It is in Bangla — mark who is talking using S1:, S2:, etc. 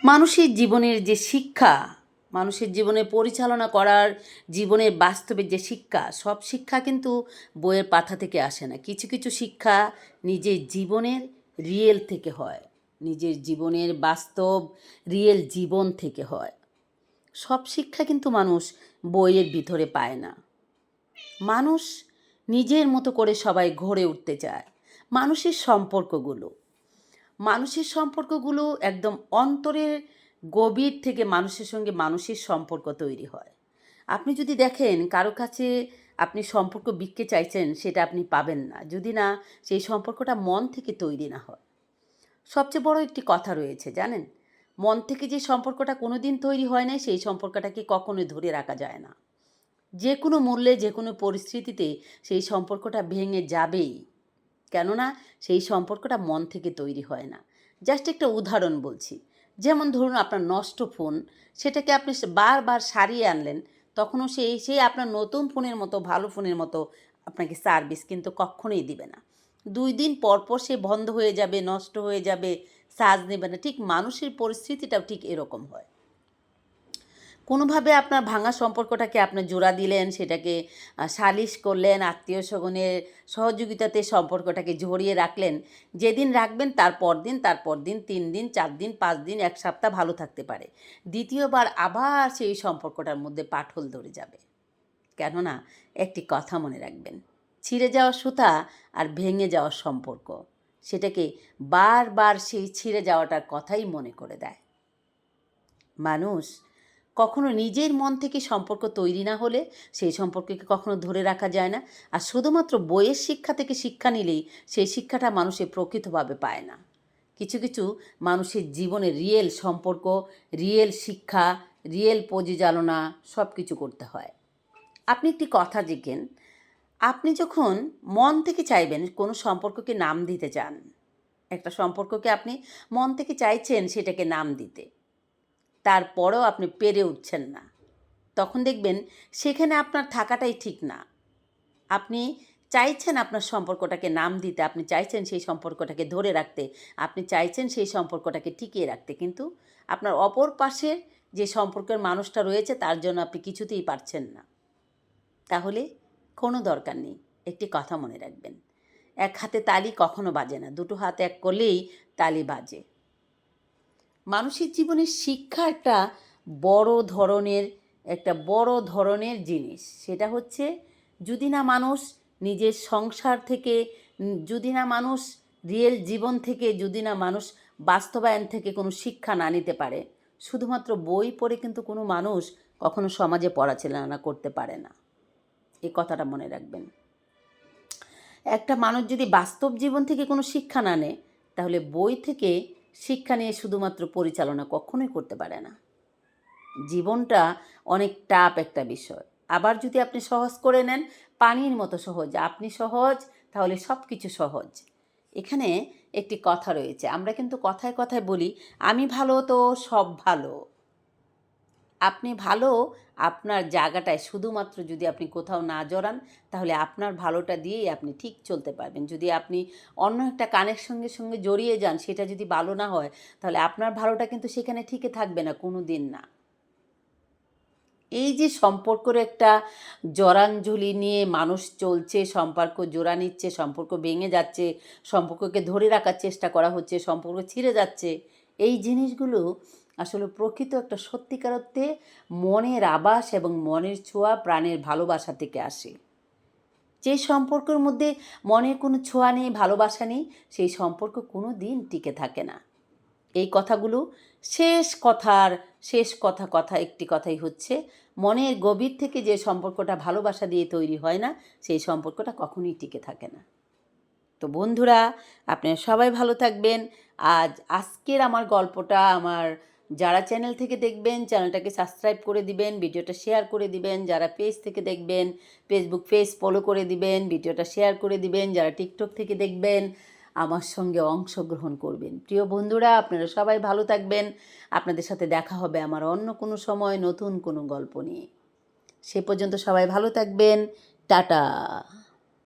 S1: মানুষের জীবনের যে শিক্ষা, মানুষের জীবনে পরিচালনা করার, জীবনের বাস্তবের যে শিক্ষা, সব শিক্ষা কিন্তু বইয়ের পাতা থেকে আসে না। কিছু কিছু শিক্ষা নিজের জীবনের রিয়েল থেকে হয়, নিজের জীবনের বাস্তব রিয়েল জীবন থেকে হয়। সব শিক্ষা কিন্তু মানুষ বইয়ের ভিতরে পায় না। মানুষ নিজের মতো করে সবাই গড়ে উঠতে চায়। মানুষের সম্পর্কগুলো একদম অন্তরের গভীর থেকে মানুষের সঙ্গে মানুষের সম্পর্ক তৈরি হয়। আপনি যদি দেখেন কারো কাছে আপনি সম্পর্ক বিকতে চাইছেন, সেটা আপনি পাবেন না যদি না সেই সম্পর্কটা মন থেকে তৈরি না হয়। সবচেয়ে বড় একটি কথা রয়েছে জানেন, মন থেকে যে সম্পর্কটা কোনো দিন তৈরি হয় না, সেই সম্পর্কটাকে কখনোই ধরে রাখা যায় না। যে কোনো মূল্যে, যে কোনো পরিস্থিতিতে সেই সম্পর্কটা ভেঙে যাবেই, কেননা সেই সম্পর্কটা মন থেকে তৈরি হয় না। জাস্ট একটা উদাহরণ বলছি, যেমন ধরুন আপনার নষ্ট ফোন, সেটাকে আপনি বারবার সারিয়ে আনলেন, তখনও সেই আপনার নতুন ফোনের মতো, ভালো ফোনের মতো আপনাকে সার্ভিস কিন্তু কখনোই দিবে না। 2 দিন পর পর সে বন্ধ হয়ে যাবে, নষ্ট হয়ে যাবে, চার্জ নেবে না। ঠিক মানুষের পরিস্থিতিটাও ঠিক এরকম হয়। কোনোভাবে আপনার ভাঙা সম্পর্কটাকে আপনার জোড়া দিলেন, সেটাকে সালিশ করলেন, আত্মীয় স্বজনের সহযোগিতাতে সম্পর্কটাকে জড়িয়ে রাখলেন। যেদিন রাখবেন তারপর দিন 3 দিন, 4 দিন, 5 দিন, 1 সপ্তাহ ভালো থাকতে পারে। দ্বিতীয়বার আবার সেই সম্পর্কটার মধ্যে পাটহোল ধরে যাবে। কেননা একটি কথা মনে রাখবেন, ছিঁড়ে যাওয়া সুতা আর ভেঙে যাওয়া সম্পর্ক, সেটাকে বারবার সেই ছিঁড়ে যাওয়াটার কথাই মনে করে দেয়। মানুষ কখনো নিজের মন থেকে সম্পর্ক তৈরি না হলে সেই সম্পর্ককে কখনো ধরে রাখা যায় না। আর শুধুমাত্র বইয়ের শিক্ষা থেকে শিক্ষা নিলেই সেই শিক্ষাটা মানুষে প্রকৃতভাবে পায় না। কিছু কিছু মানুষের জীবনে রিয়েল সম্পর্ক, রিয়েল শিক্ষা, রিয়েল পরিচালনা সব কিছু করতে হয়। আপনি একটি কথা জিজ্ঞেন, আপনি যখন মন থেকে চাইবেন কোনো সম্পর্ককে নাম দিতে চান, একটা সম্পর্ককে আপনি মন থেকে চাইছেন সেটাকে নাম দিতে, তারপরেও আপনি পেরে উঠছেন না, তখন দেখবেন সেখানে আপনার থাকাটাই ঠিক না। আপনি চাইছেন আপনার সম্পর্কটাকে নাম দিতে, আপনি চাইছেন সেই সম্পর্কটাকে ধরে রাখতে, আপনি চাইছেন সেই সম্পর্কটাকে টিকিয়ে রাখতে, কিন্তু আপনার অপর পাশের যে সম্পর্কের মানুষটা রয়েছে তার জন্য আপনি কিছুতেই পারছেন না। তাহলে কোনো দরকার নেই। একটি কথা মনে রাখবেন, এক হাতে তালি কখনো বাজে না, দুটো হাত এক করলেই তালি বাজে। মানুষের জীবনে শিক্ষা বড় ধরনের জিনিস। সেটা হচ্ছে, যদি না মানুষ নিজের সংসার থেকে, যদি না মানুষ রিয়েল জীবন থেকে, যদি না মানুষ বাস্তবায়ন থেকে কোনো শিক্ষা না নিতে পারে, শুধুমাত্র বই পড়ে কিন্তু কোনো মানুষ কখনো সমাজে পরিচালনা করতে পারে না। এই কথাটা মনে রাখবেন। একটা মানুষ যদি বাস্তব জীবন থেকে কোনো শিক্ষা না নেয়, তাহলে বই থেকে শিক্ষা নিয়ে শুধুমাত্র পরিচালনা কখনোই করতে পারে না। জীবনটা অনেক টাফ একটা বিষয়। আবার যদি আপনি সহজ করে নেন, পানির মতো সহজ, আপনি সহজ তাহলে সব কিছু সহজ। এখানে একটি কথা রয়েছে, আমরা কিন্তু কথায় কথায় বলি আমি ভালো তো সব ভালো। আপনি ভালো আপনার জায়গাটায়, শুধুমাত্র যদি আপনি কোথাও না জড়ান, তাহলে আপনার ভালোটা দিয়েই আপনি ঠিক চলতে পারবেন। যদি আপনি অন্য একটা কানেকশনের সঙ্গে জড়িয়ে যান, সেটা যদি ভালো না হয়, তাহলে আপনার ভালোটা কিন্তু সেখানে ঠিকই থাকবে না, কোনো দিন না। এই যে সম্পর্কের একটা জড়াঞ্জলি নিয়ে মানুষ চলছে, সম্পর্ক জোড়া নিচ্ছে, সম্পর্ক ভেঙে যাচ্ছে, সম্পর্ককে ধরে রাখার চেষ্টা করা হচ্ছে, সম্পর্ক ছিঁড়ে যাচ্ছে, এই জিনিসগুলো আসলে প্রকৃত একটা সত্যিকার অর্থে মনের আবাস এবং মনের ছোঁয়া, প্রাণের ভালোবাসা থেকে আসে। যে সম্পর্কের মধ্যে মনের কোনো ছোঁয়া নেই, ভালোবাসা নেই, সেই সম্পর্ক কোনো দিন টিকে থাকে না। এই কথাগুলো শেষ কথা একটি কথাই হচ্ছে, মনের গভীর থেকে যে সম্পর্কটা ভালোবাসা দিয়ে তৈরি হয় না, সেই সম্পর্কটা কখনোই টিকে থাকে না। তো বন্ধুরা, আপনারা সবাই ভালো থাকবেন। আজকের আমার গল্পটা, যারা চ্যানেল থেকে দেখবেন চ্যানেলটাকে সাবস্ক্রাইব করে দিবেন, ভিডিওটা শেয়ার করে দিবেন। যারা পেজ থেকে দেখবেন ফেসবুক পেজ ফলো করে দিবেন, ভিডিওটা শেয়ার করে দিবেন। যারা টিকটক থেকে দেখবেন আমার সঙ্গে অংশগ্রহণ করবেন। প্রিয় বন্ধুরা, আপনারা সবাই ভালো থাকবেন। আপনাদের সাথে দেখা হবে আমার অন্য কোনো সময় নতুন কোনো গল্প নিয়ে। সে পর্যন্ত সবাই ভালো থাকবেন। টাটা।